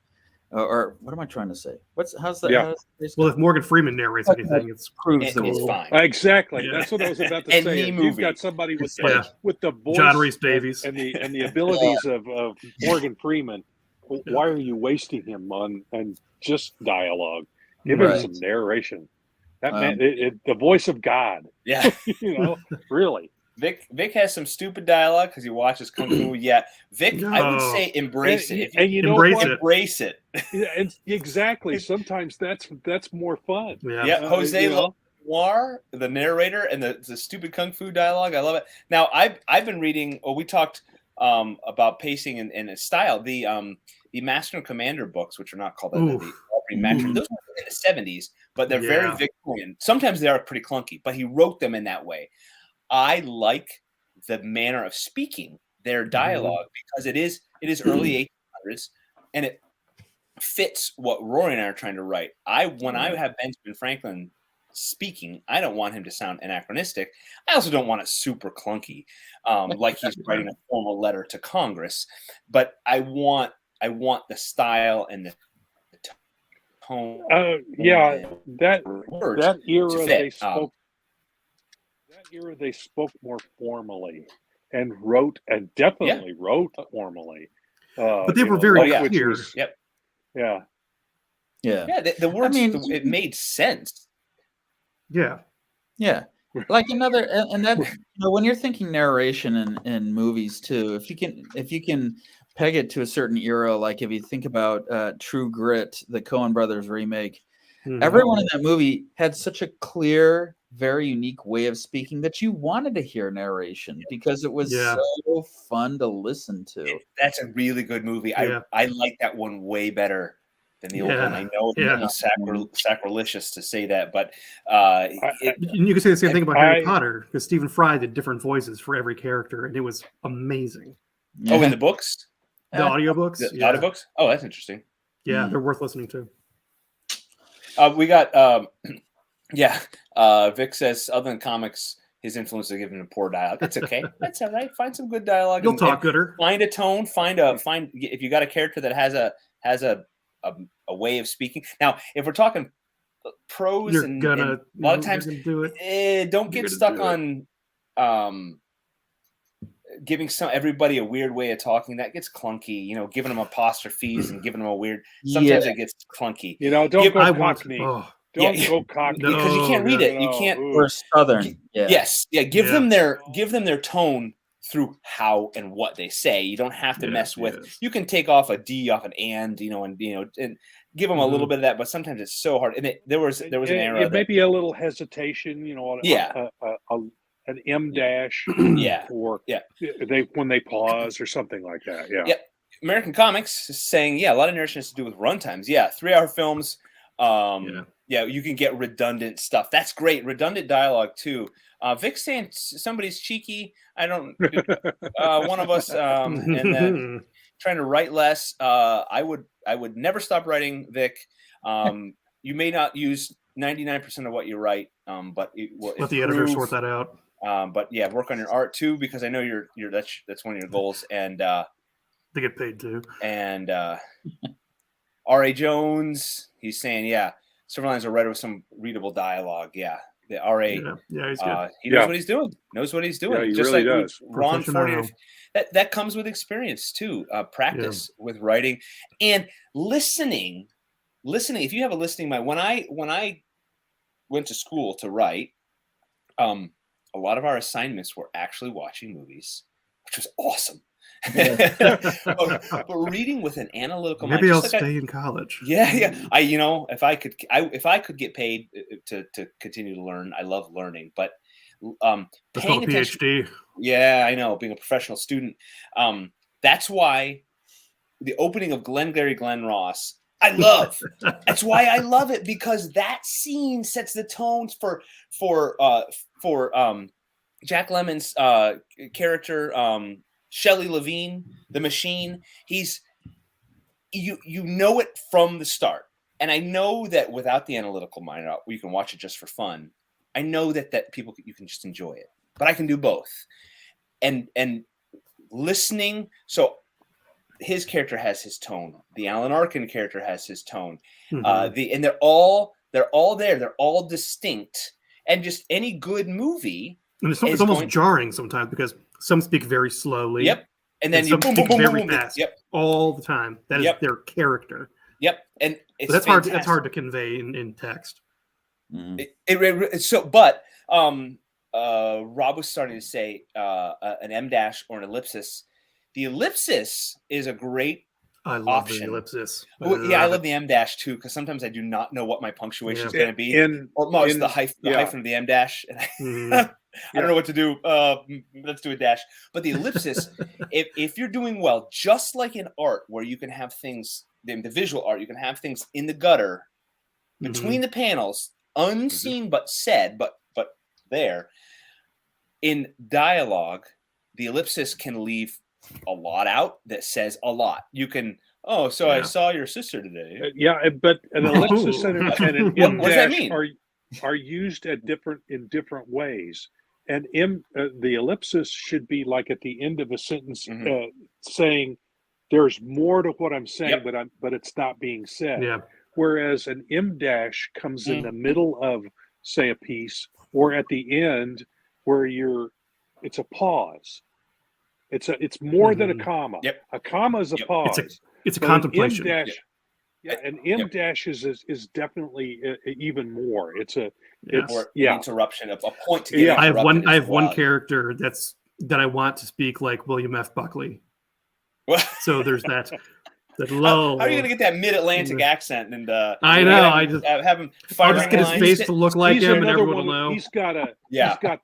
or what am I trying to say? How's that? Yeah. Well, if Morgan Freeman narrates anything, it's proves the rule. Fine. Exactly. Yeah. That's what I was about to say. If you've got somebody with the voice, John Rhys Davies, and the abilities of Morgan Freeman, why are you wasting him on just dialogue? Give him some narration. That man, the voice of God. Yeah, really. Vic has some stupid dialogue because he watches Kung Fu. Yeah, Vic, I would say embrace it. And you know embrace it. Exactly. Sometimes that's more fun. Yeah. Jose Noir, the narrator, and the stupid Kung Fu dialogue. I love it. Now I've been reading. We talked about pacing and style. The Master and Commander books, which are not called the Master. Those were in the 70s, but they're very Victorian. Sometimes they are pretty clunky, but he wrote them in that way. I like the manner of speaking, their dialogue, because it is early 1800s, and it fits what Rory and I are trying to write. When I have Benjamin Franklin speaking, I don't want him to sound anachronistic. I also don't want it super clunky, like he's writing a formal letter to Congress. But I want the style and the tone. That era they spoke. They spoke more formally and definitely wrote formally. But they were very clear. Yeah. The words, it made sense. Yeah. Like another, and that when you're thinking narration in movies too, if you can peg it to a certain era, like if you think about True Grit, the Coen Brothers remake, everyone in that movie had such a clear, very unique way of speaking that you wanted to hear narration because it was so fun to listen to. That's a really good movie. I like that one way better than the old one. I know it's sacrilegious to say that, but you can say the same thing about Harry Potter because Stephen Fry did different voices for every character, and it was amazing. Oh, in the books, the audiobooks, the audiobooks. Oh, that's interesting. Yeah, they're worth listening to. We got. Vic says, other than comics, his influence is given a poor dialogue. It's okay. That's all right. Find some good dialogue. You'll talk gooder. Find a tone. Find if you got a character that has a way of speaking. Now, if we're talking prose, a lot of times do it. Don't get stuck on giving everybody a weird way of talking. That gets clunky. Giving them apostrophes and giving them a weird. Sometimes it gets clunky. Don't go Cockney. Don't go Cockney because you can't read it. You can't. Or Southern. Give them their tone through how and what they say. You don't have to mess with. Yes. You can take off a D off an and, and give them a little bit of that. But sometimes it's so hard. And there was an era. It may be a little hesitation, an M dash, or when they pause or something like that. Yeah. American Comics is saying, a lot of narration has to do with runtimes. 3-hour films. You can get redundant stuff. That's great. Redundant dialogue too. Vic's saying somebody's cheeky. I don't. One of us, and then trying to write less. I would never stop writing, Vic. You may not use 99% of what you write, but it will let the editor sort that out. But work on your art too, because I know that's one of your goals, and they get paid too. And R.A. Jones, he's saying, Silverline's a writer with some readable dialogue. The R.A. He's good. He knows what he's doing. Knows what he's doing. Yeah, he Just really like does. Ron Fortier. That comes with experience too. Practice with writing and listening. If you have a listening mind, when I went to school to write, a lot of our assignments were actually watching movies, which was awesome. but reading with an analytical maybe mind, I'll stay in college. If I could get paid to continue to learn, I love learning, but paying attention. PhD. I know, being a professional student. That's why the opening of Glenn Ross I love. That's why I love it, because that scene sets the tones for Jack Lemmon's character, Shelley Levine, the Machine. He's you know it from the start, and I know that without the analytical mind, you can watch it just for fun. I know that you can just enjoy it, but I can do both, and listening. So his character has his tone. The Alan Arkin character has his tone. Mm-hmm. And they're all there. They're all distinct. And just any good movie. And it's almost jarring sometimes because some speak very slowly. Yep. And then some speak very fast. Yep. All the time. That is their character. Yep. And it's that's hard. That's hard to convey in text. Mm-hmm. But Rob was starting to say an M dash or an ellipsis. The ellipsis is a great I love option. the ellipsis. I love the M dash too, because sometimes I do not know what my punctuation is going to be. It's the hyphen of the M dash. I don't know what to do. Let's do a dash. But the ellipsis, if you're doing well, just like in art, where you can have things, the visual art, you can have things in the gutter, between the panels, unseen but said, but there. In dialogue, the ellipsis can leave a lot out that says a lot. You can, I saw your sister today. But an ellipsis and an M what does that dash mean? are used in different ways. And the ellipsis should be like at the end of a sentence, saying there's more to what I'm saying, but it's not being said. Yeah. Whereas an M dash comes in the middle of, say, a piece, or at the end where it's a pause. It's more than a comma. Yep. A comma is a pause. It's a contemplation. An M dash is definitely even more. It's an interruption, a point to get I have one character that I want to speak like William F. Buckley. So there's that lull. How are you going to get that mid-Atlantic accent? And I know. I just have him. I'll just get his face to look like him, and everyone will know. He's got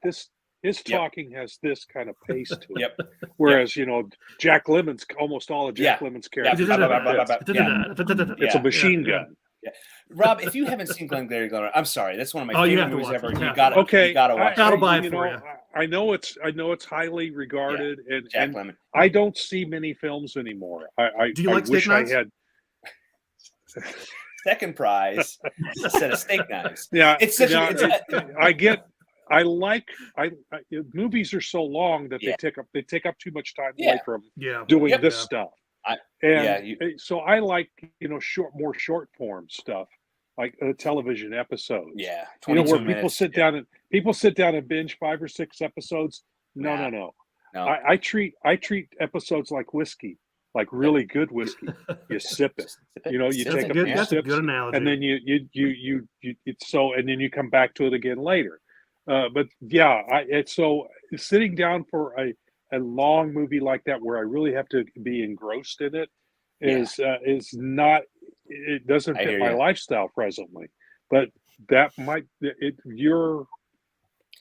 this. His talking has this kind of pace to it. Whereas, Jack Lemmon's, almost all of Jack Lemmon's characters. It's a machine gun. Yeah. Rob, if you haven't seen Glengarry Glen, I'm sorry. That's one of my favorite movies ever. You gotta watch I'll buy it for you. I know it's highly regarded, and Jack Lemmon. I don't see many films anymore. Do you like wish steak knives? I had. Second prize, a set of steak knives. Yeah, it's such movies are so long that they take up too much time away from doing this stuff. So I like more short form stuff, like television episodes. Yeah, where people sit down and binge 5 or 6 episodes. No. I treat episodes like whiskey, like really good whiskey. You sip it. You take a few sips, that's a good analogy. and then and then you come back to it again later. But sitting down for a long movie like that where I really have to be engrossed in it is not. It doesn't I fit hear my ya. lifestyle presently. But that might you're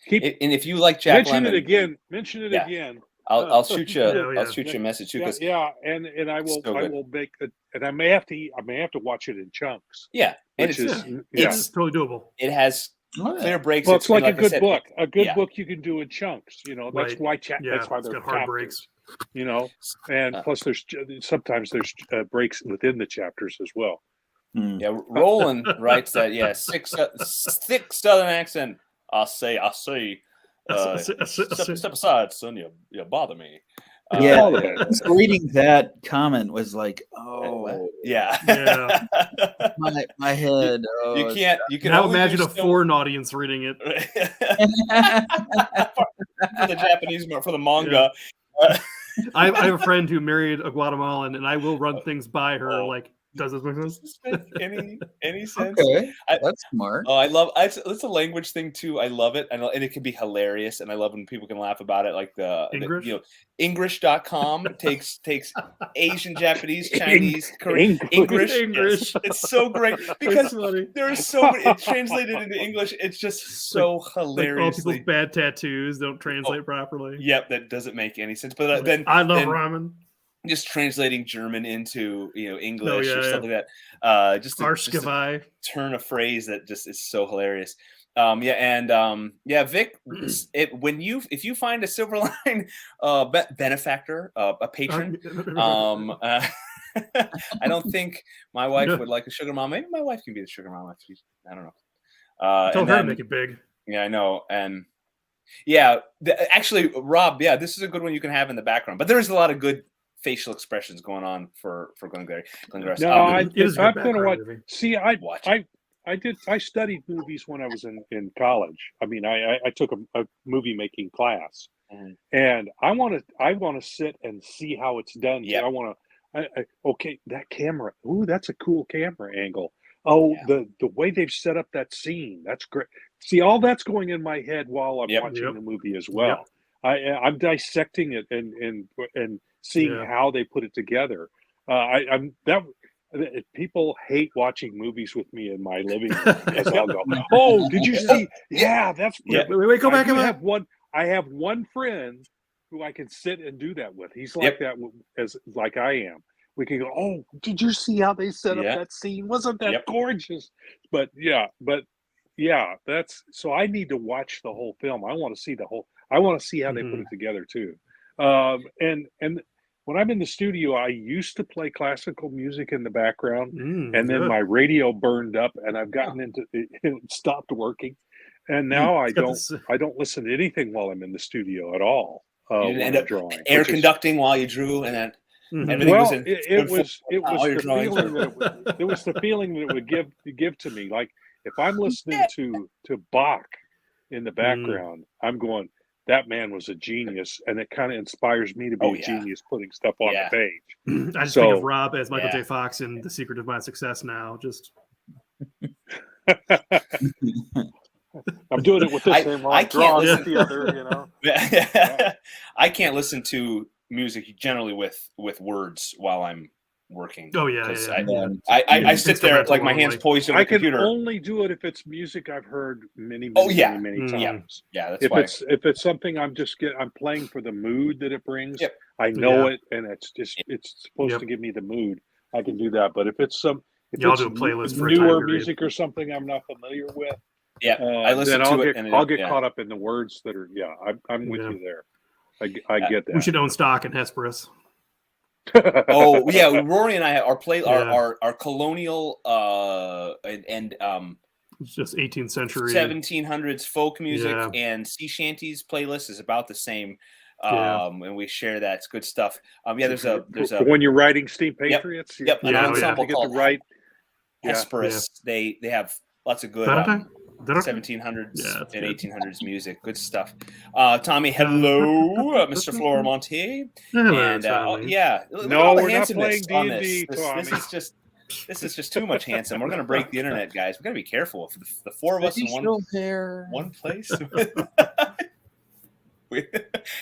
keep And if you like Jack mention Lemmon, it again. Mention it Yeah. again. I'll shoot you. Yeah, I'll shoot you a message too. Yeah, 'Cause and I will so good. make it, and I may have to watch it in chunks. yeah, and Which it's is It's totally doable. it has Oh, yeah. clear breaks. well, it's like and a good I said, book. A good yeah. book you can do in chunks. You know, that's Right. why Yeah, that's why it's they're got hard chapters. breaks. You know, and plus there's sometimes there's breaks within the chapters as well. Yeah, Roland writes that. Yeah, thick Southern accent. I say. Step aside, son. You bother me. Yeah, all of it. just reading that comment was like, oh, Yeah. Yeah. my head. Oh, You can't. You can Now only imagine do a foreign audience reading it. for the Japanese, for the manga. I have a friend who married a Guatemalan, and I will run things by her. Oh. Like, does this make sense? Does this make any sense? Okay, that's smart. Oh, I love it's a language thing too. I love it, and it can be hilarious, and I love when people can laugh about it. Like English? English.com takes Asian, Japanese, Chinese, Korean, English. English. Yes. It's so great because there are so many. It's translated into English. It's just so Like all hilariously. people's bad tattoos don't translate properly. Yep, that doesn't make any sense. But then I love then ramen. just translating German into English yeah, or something like that. Just a Arschgeweih. turn a phrase that just is so hilarious. Vic, if you find a Silver Line benefactor, a patron, I don't think my wife would like a sugar mom. Maybe my wife can be the sugar mom. I don't know. Tell her to make it big. Yeah, I know. And yeah, actually, Rob, this is a good one you can have in the background. But there is a lot of good facial expressions going on for Glengarry. No, I'm going to watch. See, I studied movies when I was in college. I mean, I took a movie making class, and I want to sit and see how it's done. Yeah. I want to. Okay, that camera. Ooh, that's a cool camera angle. Oh, the way they've set up that scene. That's great. See, all that's going in my head while I'm watching the movie as well. I'm dissecting it and seeing how they put it together. People hate watching movies with me in my living room because I'll go, "Oh, did you see? Yeah, that's Wait, go back. I have one friend who I can sit and do that with. He's like that as like I am. We can go, "Oh, did you see how they set up that scene? Wasn't that gorgeous?" But that's so. I need to watch the whole film. I want to see I want to see how they put it together too. And when I'm in the studio, I used to play classical music in the background, and then my radio burned up, and I've gotten into it stopped working, and now I don't listen to anything while I'm in the studio at all. You didn't end up drawing air conducting while you drew, and then everything was in. It was the feeling that it would give to me. Like if I'm listening to Bach in the background, I'm going, that man was a genius, and it kind of inspires me to be a genius putting stuff on the page. I just think of Rob as Michael J. Fox in The Secret of My Success now. Just I'm doing it with this same I can't listen the other, I can't listen to music generally with words while I'm working. Oh yeah. I sit there like my hands poised on the computer. I can only do it if it's music I've heard many times. Yeah, that's why. If it's something I'm playing for the mood that it brings. I know it, and it's supposed to give me the mood. I can do that. But if it's do a playlist for newer music or something I'm not familiar with, I listen to it, and I'll get caught up in the words that are. I'm with you there. I get that. We should own stock in Hesperus. Oh yeah, Rory and I our colonial and it's just 18th century 1700s folk music and sea shanties playlist is about the same. And we share that. It's good stuff. There's a when you're writing Steam Patriots. An ensemble called Hesperus. They have lots of good 1700s and 1800s music. Good stuff. Tommy, hello, Mr. Floramonte. And no, we're not playing D&D. This is just too much handsome. We're gonna break the internet, guys. We gotta be careful. For the four of us in one place.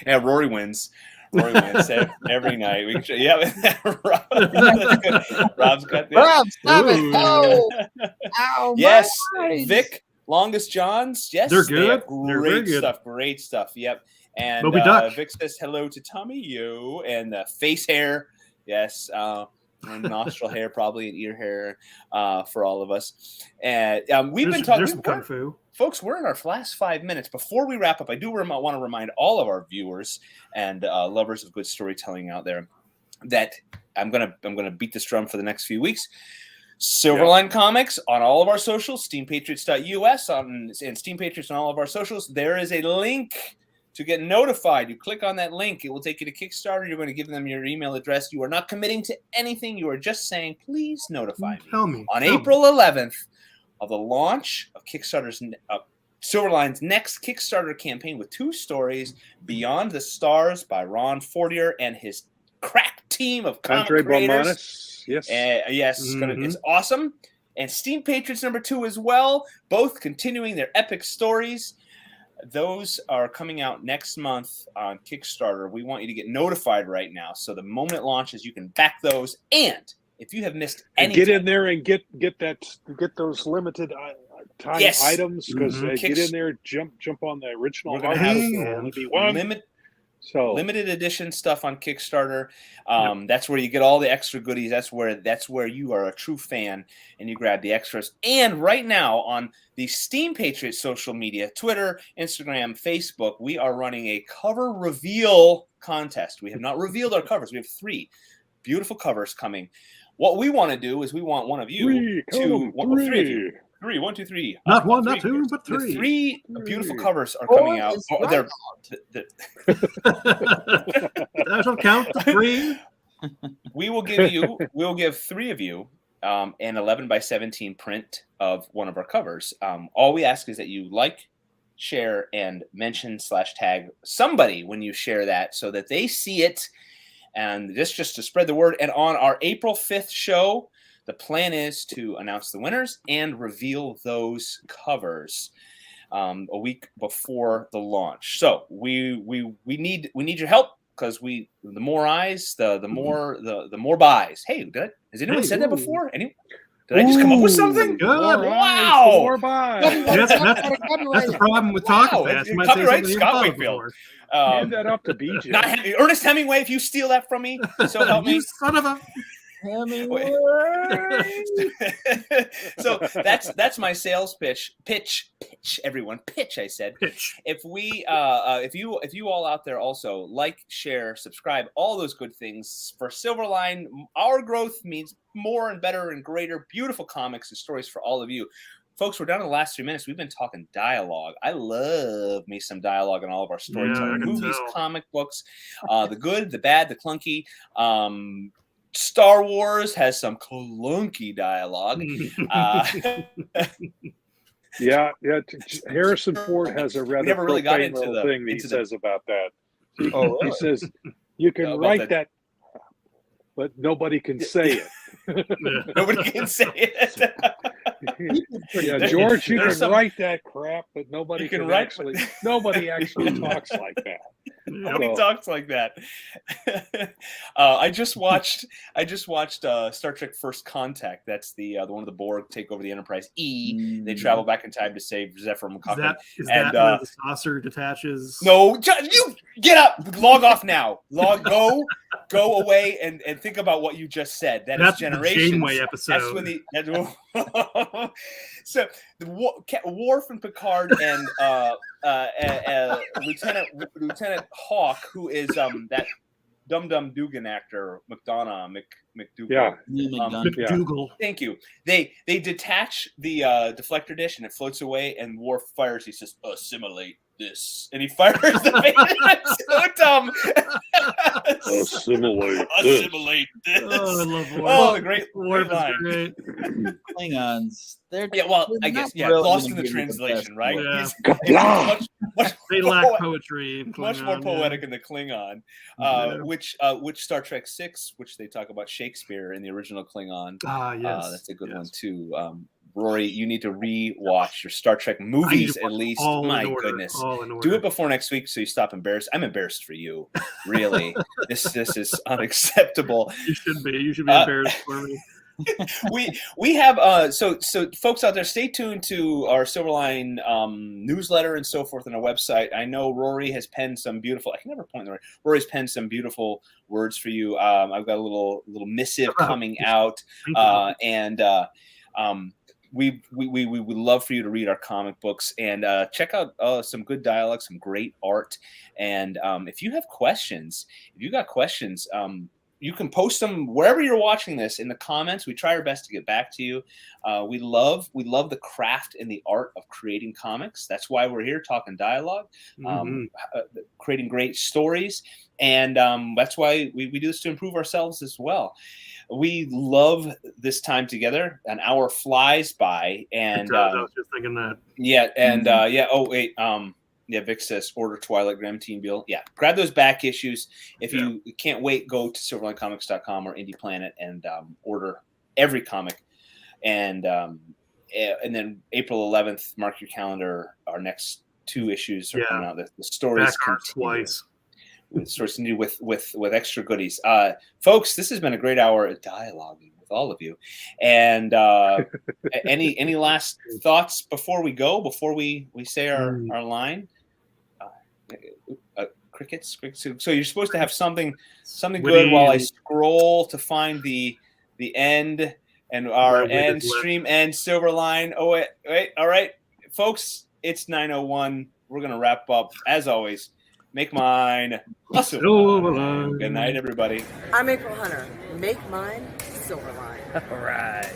Rory wins. Rory Wednesday every night. We can show, yeah, Rob, that's good. Rob's got this. Rob, stop it! Oh, ow, Yes, my eyes. Vic, Longest Johns. Yes, They're they have good. They're very great good. stuff. Great stuff. Yep. And Moby Duck. Vic says hello to Tommy Yo and face hair. Yes. And nostril hair, probably, and ear hair for all of us. And we've been talking. There's some kung fu. Folks, we're in our last 5 minutes. Before we wrap up, I do want to remind all of our viewers and lovers of good storytelling out there that I'm gonna beat this drum for the next few weeks. Silverline Comics on all of our socials, steampatriots.us and Steam Patriots on all of our socials. There is a link to get notified. You click on that link. It will take you to Kickstarter. You're going to give them your email address. You are not committing to anything. You are just saying, please notify me. Tell me. On April 11th of the launch of Kickstarter's Silverline's next Kickstarter campaign with 2 stories, Beyond the Stars by Ron Fortier and his crack team of comic Andre creators. Bomanis. Yes. Yes, it's awesome. And Steam Patriots #2 as well, both continuing their epic stories. Those are coming out next month on Kickstarter. We want you to get notified right now, so the moment it launches, you can back those. And if you have missed any, get in there and get those limited time items, because get in there, jump on the original. We're gonna have only be one. Limited edition stuff on Kickstarter. That's where you get all the extra goodies. That's where you are a true fan and you grab the extras. And right now on the Steam Patriots social media, Twitter, Instagram, Facebook, we are running a cover reveal contest. We have not revealed our covers. We have 3 beautiful covers coming. What we want to do is we want one of you three of you. 3, 1, 2, 3. Not one, not 2, but 3. The 3 beautiful covers are coming out. I don't count the 3. We'll give 3 of you an 11 by 17 print of one of our covers. All we ask is that you like, share, and mention/tag somebody when you share that, so that they see it, and this just to spread the word. And on our April 5th show, the plan is to announce the winners and reveal those covers a week before the launch. So we need your help, because the more eyes, the more buys. Hey, has anyone said that before? Did I just come up with something? Good. Wow! More buys. That's the problem with talking fast. You might say Copyright something Scott you've Wakefield. Hand that up to BJ. Not Ernest Hemingway. If you steal that from me, so help me. You son of a. So that's my sales pitch. Pitch, everyone. Pitch, I said. Pitch. If you all out there also like, share, subscribe, all those good things for Silverline, our growth means more and better and greater, beautiful comics and stories for all of you. Folks, we're down to the last 3 minutes. We've been talking dialogue. I love me some dialogue in all of our storytelling, movies, comic books, the good, the bad, the clunky. Star Wars has some clunky dialogue. Harrison Ford has a rather never really got into the thing he says about that. He says you can write that, but nobody can say it. Nobody can say it. George, you can write that crap, but nobody can actually. Nobody actually talks like that. Nobody talks like that. I just watched Star Trek: First Contact. That's the one of the Borg take over the Enterprise E. They travel back in time to save Zephyr McCocken. Is that where the saucer detaches? No, you get up, log off now. Go away and think about what you just said. That's Generations. The Janeway episode. That's when so Worf and Picard and Lieutenant Hawk, who is that Dum Dugan actor McDonough McDougal. McDougal. Thank you. They detach the deflector dish and it floats away, and Worf fires. He says, "Assimilate this," and he fires the bait. It's so dumb. Assimilate this. Oh, I love Worf. Oh, the great line. Great. Klingons. I guess really lost in the translation, right? Yeah. Much they lack poetry. Much more poetic in the Klingon, which Star Trek 6, which they talk about Shakespeare in the original Klingon. Yes. That's a good one too. Rory, you need to re-watch your Star Trek movies at least. My goodness, do it before next week so you stop embarrassed. I'm embarrassed for you, really. This is unacceptable. You should be. You should be embarrassed for me. we have so folks out there, stay tuned to our Silverline newsletter and so forth on our website. I know Rory has penned some beautiful, I can never point the right. Rory's penned some beautiful words for you. I've got a little missive coming out, and we would love for you to read our comic books and check out some good dialogue, some great art. And if you have questions, you can post them wherever you're watching this in the comments. We try our best to get back to you. We love the craft and the art of creating comics. That's why we're here talking dialogue, creating great stories. And that's why we do this to improve ourselves as well. We love this time together. An hour flies by. And I was just thinking that. Yeah. And oh, wait. Yeah, Vic says order Twilight Graham Teen Bill. Yeah, grab those back issues. If you can't wait, go to silverlinecomics.com or Indie Planet and order every comic. And then April 11th, mark your calendar. Our next 2 issues are coming out. The stories continue. The stories continue with extra goodies. Folks, this has been a great hour of dialoguing with all of you. And any last thoughts before we go? Before we say our line? Crickets. So you're supposed to have something good while I scroll to find the end and our end stream end Silverline. Oh wait, all right, folks, it's 9:01. We're gonna wrap up as always. Make mine a Silverline. Good night, everybody. I'm April Hunter. Make mine Silverline. All right.